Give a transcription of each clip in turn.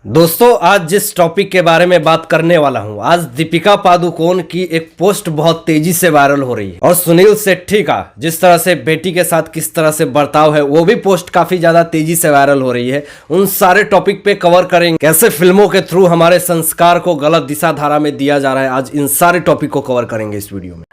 दोस्तों आज जिस टॉपिक के बारे में बात करने वाला हूं, आज दीपिका पादुकोण की एक पोस्ट बहुत तेजी से वायरल हो रही है और सुनील शेट्टी का जिस तरह से बेटी के साथ किस तरह से बर्ताव है वो भी पोस्ट काफी ज्यादा तेजी से वायरल हो रही है। उन सारे टॉपिक पे कवर करेंगे, कैसे फिल्मों के थ्रू हमारे संस्कार को गलत दिशा धारा में दिया जा रहा है। आज इन सारे टॉपिक को कवर करेंगे इस वीडियो में।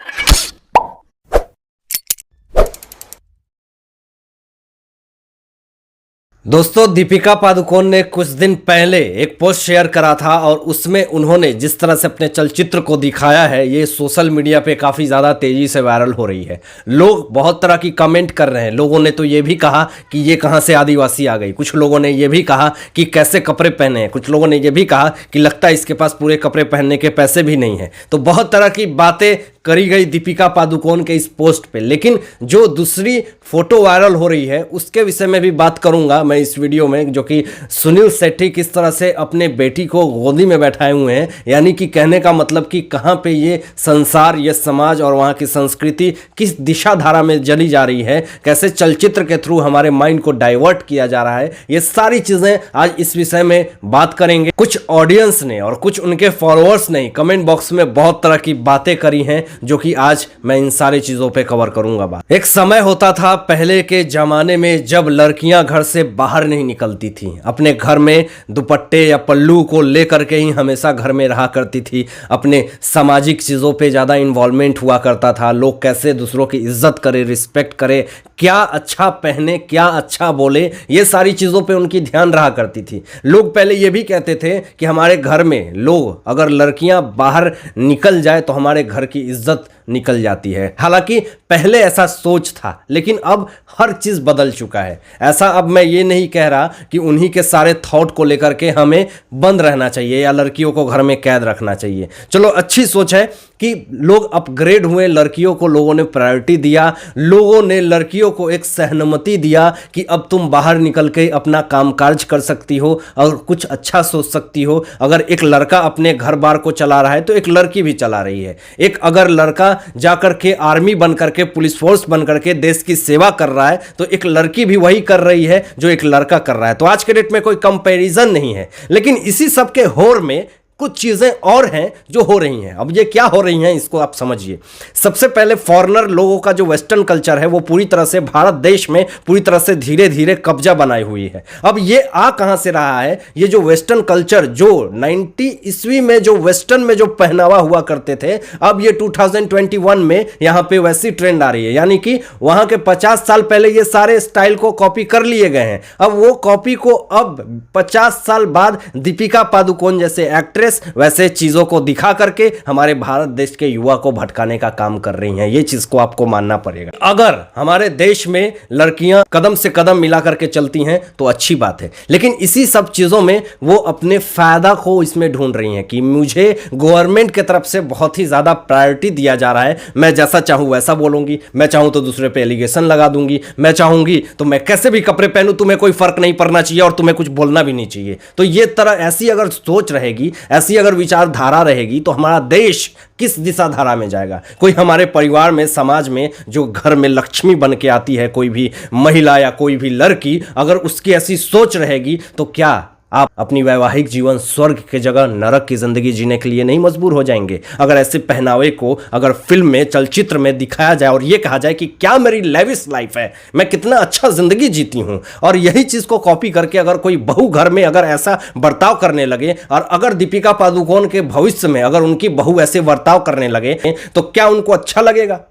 दोस्तों दीपिका पादुकोण ने कुछ दिन पहले एक पोस्ट शेयर करा था और उसमें उन्होंने जिस तरह से अपने चलचित्र को दिखाया है ये सोशल मीडिया पे काफ़ी ज़्यादा तेज़ी से वायरल हो रही है। लोग बहुत तरह की कमेंट कर रहे हैं। लोगों ने तो ये भी कहा कि ये कहाँ से आदिवासी आ गई, कुछ लोगों ने ये भी कहा कि कैसे कपड़े पहने हैं, कुछ लोगों ने ये भी कहा कि लगता है इसके पास पूरे कपड़े पहनने के पैसे भी नहीं हैं। तो बहुत तरह की बातें करी गई दीपिका पादुकोण के इस पोस्ट पे, लेकिन जो दूसरी फोटो वायरल हो रही है उसके विषय में भी बात करूंगा मैं इस वीडियो में, जो कि सुनील शेट्टी किस तरह से अपने बेटी को गोदी में बैठाए हुए हैं। यानी कि कहने का मतलब कि कहां पे ये संसार, ये समाज और वहां की संस्कृति किस दिशा धारा में चली जा रही है, कैसे चलचित्र के थ्रू हमारे माइंड को डाइवर्ट किया जा रहा है, ये सारी चीजें आज इस विषय में बात करेंगे। कुछ ऑडियंस ने और कुछ उनके फॉलोअर्स ने कमेंट बॉक्स में बहुत तरह की बातें करी हैं जो कि आज मैं इन सारी चीजों पे कवर करूंगा बात। एक समय होता था पहले के जमाने में जब लड़कियां घर से बाहर नहीं निकलती थी, अपने घर में दुपट्टे या पल्लू को लेकर के ही हमेशा घर में रहा करती थी। अपने सामाजिक चीजों पे ज्यादा इन्वॉल्वमेंट हुआ करता था। लोग कैसे दूसरों की इज्जत करे, रिस्पेक्ट करे, क्या अच्छा पहने, क्या अच्छा बोले, ये सारी चीजों पे उनकी ध्यान रहा करती थी। लोग पहले ये भी कहते थे कि हमारे घर में लोग अगर लड़कियां बाहर निकल जाए तो हमारे घर की इज्जत निकल जाती है। हालांकि पहले ऐसा सोच था, लेकिन अब हर चीज बदल चुका है। ऐसा अब मैं ये नहीं कह रहा कि उन्हीं के सारे थॉट को लेकर के हमें बंद रहना चाहिए या लड़कियों को घर में कैद रखना चाहिए। चलो अच्छी सोच है कि लोग अपग्रेड हुए, लड़कियों को लोगों ने प्रायोरिटी दिया, लोगों ने लड़कियों को एक सहमति दिया कि अब तुम बाहर निकल के अपना कामकाज कर सकती हो और कुछ अच्छा सोच सकती हो। अगर एक लड़का अपने घर बार को चला रहा है तो एक लड़की भी चला रही है। एक अगर लड़का जाकर के आर्मी बन करके, पुलिस फोर्स बन करके देश की सेवा कर रहा है तो एक लड़की भी वही कर रही है जो एक लड़का कर रहा है। तो आज के डेट में कोई कंपैरिजन नहीं है, लेकिन इसी सब के होड़ में कुछ चीजें और हैं जो हो रही हैं। अब ये क्या हो रही हैं इसको आप समझिए। सबसे पहले फॉरेनर लोगों का जो वेस्टर्न कल्चर है वो पूरी तरह से भारत देश में पूरी तरह से धीरे धीरे कब्जा बनाई हुई है। अब ये आ कहां से रहा है? ये जो वेस्टर्न कल्चर जो 90 ईस्वी में जो वेस्टर्न में जो पहनावा हुआ करते थे, अब ये 2021 में यहां पे वैसी ट्रेंड आ रही है। यानी कि वहां के 50 साल पहले ये सारे स्टाइल को कॉपी कर लिए गए हैं। अब वो कॉपी को अब 50 साल बाद दीपिका पादुकोण जैसे एक्ट्रेस वैसे चीजों को दिखा करके हमारे भारत देश के युवा को भटकाने का काम कर रही हैं। ये चीज को आपको मानना पड़ेगा। अगर हमारे देश में लड़कियां कदम से कदम मिला करके चलती हैं तो अच्छी बात है, लेकिन इसी सब चीजों में वो अपने फायदा को इसमें ढूंढ रही हैं कि मुझे गवर्नमेंट की तरफ से बहुत ही ज्यादा प्रायोरिटी दिया जा रहा है। मैं जैसा चाहूं वैसा बोलूंगी, मैं चाहूं तो दूसरे पे एलिगेशन लगा दूंगी, मैं चाहूंगी तो मैं कैसे भी कपड़े पहनूं, तुम्हें कोई फर्क नहीं पड़ना चाहिए और तुम्हें कुछ बोलना भी नहीं चाहिए। तो ये तरह ऐसी अगर सोच रहेगी, ऐसी अगर विचारधारा रहेगी तो हमारा देश किस दिशा धारा में जाएगा? कोई हमारे परिवार में, समाज में जो घर में लक्ष्मी बन के आती है, कोई भी महिला या कोई भी लड़की, अगर उसकी ऐसी सोच रहेगी तो क्या आप अपनी वैवाहिक जीवन स्वर्ग की जगह नरक की जिंदगी जीने के लिए नहीं मजबूर हो जाएंगे? अगर ऐसे पहनावे को अगर फिल्म में, चलचित्र में दिखाया जाए और ये कहा जाए कि क्या मेरी लेविश लाइफ है, मैं कितना अच्छा जिंदगी जीती हूं, और यही चीज को कॉपी करके अगर कोई बहू घर में अगर ऐसा बर्ताव करने लगे, और अगर दीपिका पादुकोण के भविष्य में अगर उनकी बहू ऐसे बर्ताव करने लगे तो क्या उनको अच्छा लगेगा?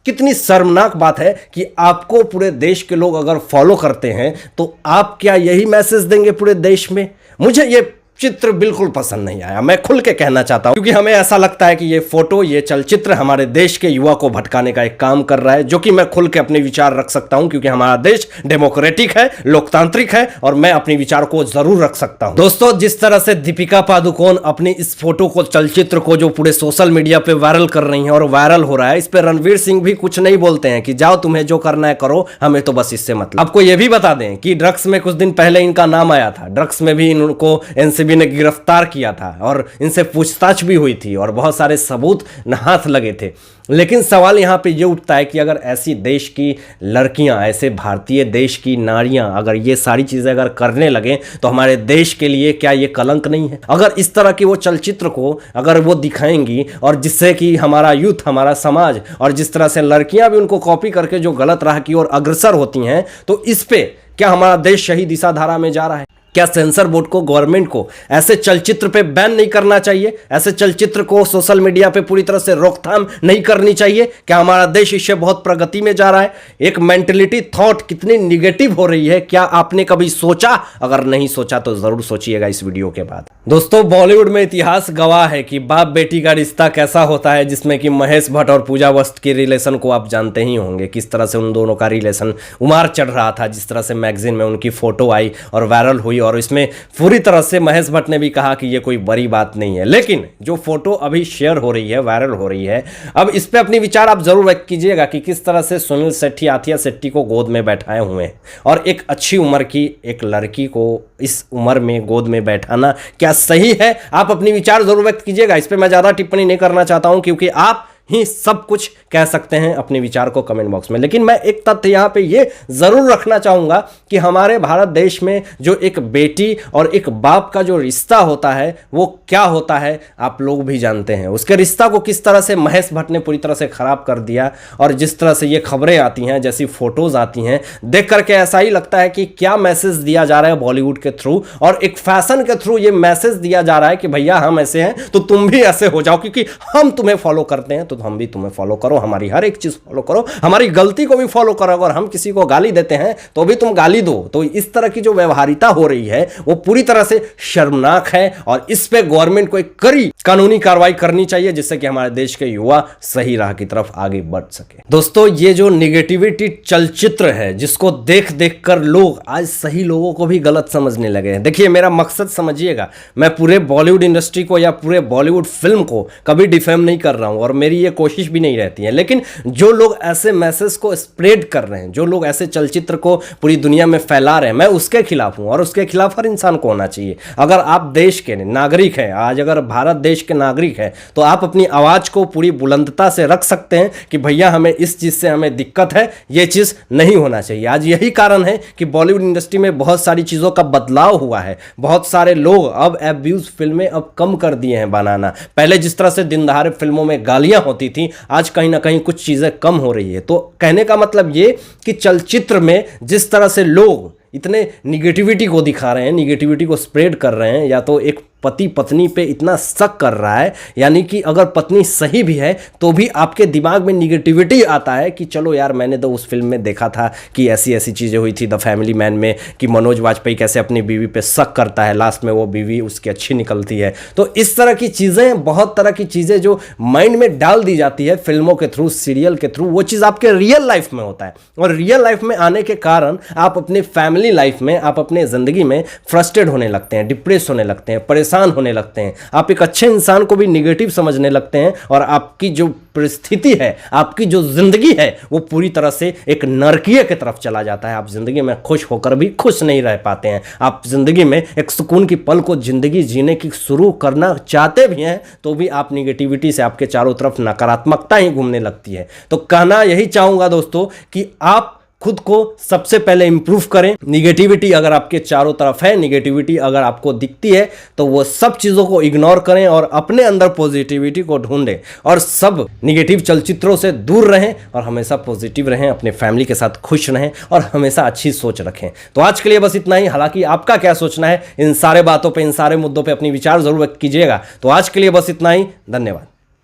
कितनी शर्मनाक बात है कि आपको पूरे देश के लोग अगर फॉलो करते हैं तो आप क्या यही मैसेज देंगे पूरे देश में? मुझे ये चित्र बिल्कुल पसंद नहीं आया, मैं खुल के कहना चाहता हूं, क्योंकि हमें ऐसा लगता है कि ये फोटो, ये चलचित्र हमारे देश के युवा को भटकाने का एक काम कर रहा है, जो कि मैं खुल के अपने विचार रख सकता हूं क्योंकि हमारा देश डेमोक्रेटिक है, लोकतांत्रिक है और मैं अपने विचार को जरूर रख सकता हूं। दोस्तों जिस तरह से दीपिका पादुकोण अपनी इस फोटो को, चलचित्र को जो पूरे सोशल मीडिया पे वायरल कर रही हैं और वायरल हो रहा है, इस पे रणवीर सिंह भी कुछ नहीं बोलते हैं कि जाओ तुम्हें जो करना है करो, हमें तो बस इससे मतलब। आपको यह भी बता दें कि ड्रग्स में कुछ दिन पहले इनका नाम आया था, ड्रग्स में भी इनको एनसीबी एसीबी ने गिरफ्तार किया था और इनसे पूछताछ भी हुई थी और बहुत सारे सबूत हाथ लगे थे। लेकिन सवाल यहाँ पे ये उठता है कि अगर ऐसी देश की लड़कियां, ऐसे भारतीय देश की नारियां अगर ये सारी चीज़ें अगर करने लगें तो हमारे देश के लिए क्या ये कलंक नहीं है? अगर इस तरह की वो चलचित्र को अगर वो दिखाएंगी और जिससे कि हमारा यूथ, हमारा समाज और जिस तरह से लड़कियां भी उनको कॉपी करके जो गलत राह की ओर अग्रसर होती हैं, तो इस पे क्या हमारा देश सही दिशा धारा में जा रहा है? क्या सेंसर बोर्ड को, गवर्नमेंट को ऐसे चलचित्र पे बैन नहीं करना चाहिए? ऐसे चलचित्र को सोशल मीडिया पे पूरी तरह से रोकथाम नहीं करनी चाहिए? क्या हमारा देश इससे बहुत प्रगति में जा रहा है? एक मेंटलिटी, थॉट कितनी निगेटिव हो रही है, क्या आपने कभी सोचा? अगर नहीं सोचा तो जरूर सोचिएगा इस वीडियो के बाद। दोस्तों, बॉलीवुड में इतिहास गवाह है कि बाप बेटी का रिश्ता कैसा होता है, जिसमें कि महेश भट्ट और पूजा वस्त के रिलेशन को आप जानते ही होंगे, किस तरह से उन दोनों का रिलेशन उमार चढ़ रहा था, जिस तरह से मैगजीन में उनकी फोटो आई और वायरल हुई और इसमें पूरी तरह से महेश भट्ट ने भी कहा कि ये कोई बड़ी बात नहीं है। लेकिन जो फोटो अभी शेयर हो रही है, वायरल हो रही है, अब इस पे अपनी विचार आप जरूर व्यक्त कीजिएगा कि किस तरह से सुनील शेट्टी आथिया शेट्टी को गोद में बैठाए हुए हैं और एक अच्छी उम्र की एक लड़की को इस उम्र में गोद में बैठाना क्या सही है? आप अपनी विचार जरूर व्यक्त कीजिएगा। इस पे मैं ज्यादा टिप्पणी नहीं करना चाहता हूं क्योंकि आप ही सब कुछ कह सकते हैं अपने विचार को कमेंट बॉक्स में। लेकिन मैं एक तथ्य यहां पे ये जरूर रखना चाहूंगा कि हमारे भारत देश में जो एक बेटी और एक बाप का जो रिश्ता होता है वो क्या होता है आप लोग भी जानते हैं। उसके रिश्ता को किस तरह से महेश भट्ट ने पूरी तरह से खराब कर दिया और जिस तरह से ये खबरें आती हैं, जैसी फोटोज आती हैं, देख करके ऐसा ही लगता है कि क्या मैसेज दिया जा रहा है बॉलीवुड के थ्रू और एक फैशन के थ्रू ये मैसेज दिया जा रहा है कि भैया हम ऐसे हैं तो तुम भी ऐसे हो जाओ, क्योंकि हम तुम्हें फॉलो करते हैं तो हम भी तुम्हें फॉलो करो, हमारी हर एक चीज फॉलो करो, हमारी गलती को भी फॉलो करो, अगर हम किसी को गाली देते हैं तो भी तुम गाली दो। तो इस तरह की जो व्यवहारिता हो रही है वो पूरी तरह से शर्मनाक है और इस पे गवर्नमेंट को एक कड़ी कानूनी कार्रवाई करनी चाहिए जिससे कि हमारे देश के युवा सही राह की तरफ आगे बढ़ सके। दोस्तों, ये जो निगेटिविटी चलचित्र है जिसको देख देख कर लोग आज सही लोगों को भी गलत समझने लगे हैं। देखिए, मेरा मकसद समझिएगा, मैं पूरे बॉलीवुड इंडस्ट्री को या पूरे बॉलीवुड फिल्म को कभी डिफेम नहीं कर रहा हूं और मेरी ये कोशिश भी नहीं रहती है। लेकिन जो लोग ऐसे मैसेज को स्प्रेड कर रहे हैं, जो लोग ऐसे चलचित्र को पूरी दुनिया में फैला रहे हैं, मैं उसके खिलाफ हूं और उसके खिलाफ हर इंसान को होना चाहिए। अगर आप देश के नागरिक हैं, आज अगर भारत देश के नागरिक हैं, तो आप अपनी आवाज को पूरी बुलंदता से रख सकते हैं कि भैया हमें इस चीज से हमें दिक्कत है, ये चीज नहीं होना चाहिए। आज यही कारण है कि बॉलीवुड इंडस्ट्री में बहुत सारी चीजों का बदलाव हुआ है। बहुत सारे लोग अब एब्यूज फिल्में अब कम कर दिए हैं बनाना। पहले जिस तरह से दिन दहाड़े फिल्मों में गालियां होती थी, आज कहीं ना कहीं कुछ चीजें कम हो रही है। तो कहने का मतलब ये कि चलचित्र में जिस तरह से लोग इतने निगेटिविटी को दिखा रहे हैं, निगेटिविटी को स्प्रेड कर रहे हैं, या तो एक पति पत्नी पे इतना शक कर रहा है, यानी कि अगर पत्नी सही भी है तो भी आपके दिमाग में निगेटिविटी आता है कि चलो यार, मैंने तो उस फिल्म में देखा था कि ऐसी ऐसी चीज़ें हुई थी द फैमिली मैन में कि मनोज वाजपेयी कैसे अपनी बीवी पे शक करता है, लास्ट में वो बीवी उसकी अच्छी निकलती है। तो इस तरह की चीज़ें, बहुत तरह की चीज़ें जो माइंड में डाल दी जाती है फिल्मों के थ्रू, सीरियल के थ्रू, वो चीज़ आपके रियल लाइफ में होता है और रियल लाइफ में आने के कारण आप अपने फैमिली लाइफ में, आप अपने ज़िंदगी में फ्रस्ट्रेट होने लगते हैं, डिप्रेस होने लगते हैं, परेशान होने लगते हैं। आप एक अच्छे इंसान को भी निगेटिव समझने लगते हैं और आपकी जो परिस्थिति है, आपकी जो जिंदगी है, वो पूरी तरह से एक नरकीय की तरफ चला जाता है। आप जिंदगी में खुश होकर भी खुश नहीं रह पाते हैं। आप जिंदगी में एक सुकून की पल को जिंदगी जीने की शुरू करना चाहते भी हैं तो भी आप निगेटिविटी से, आपके चारों तरफ नकारात्मकता ही घूमने लगती है। तो कहना यही चाहूंगा दोस्तों कि आप खुद को सबसे पहले इंप्रूव करें। निगेटिविटी अगर आपके चारों तरफ है, निगेटिविटी अगर आपको दिखती है, तो वो सब चीज़ों को इग्नोर करें और अपने अंदर पॉजिटिविटी को ढूंढें और सब निगेटिव चलचित्रों से दूर रहें और हमेशा पॉजिटिव रहें, अपने फैमिली के साथ खुश रहें और हमेशा अच्छी सोच रखें। तो आज के लिए बस इतना ही। हालांकि आपका क्या सोचना है इन सारे बातों पर, इन सारे मुद्दों पर अपनी विचार जरूर व्यक्त कीजिएगा। तो आज के लिए बस इतना ही। धन्यवाद।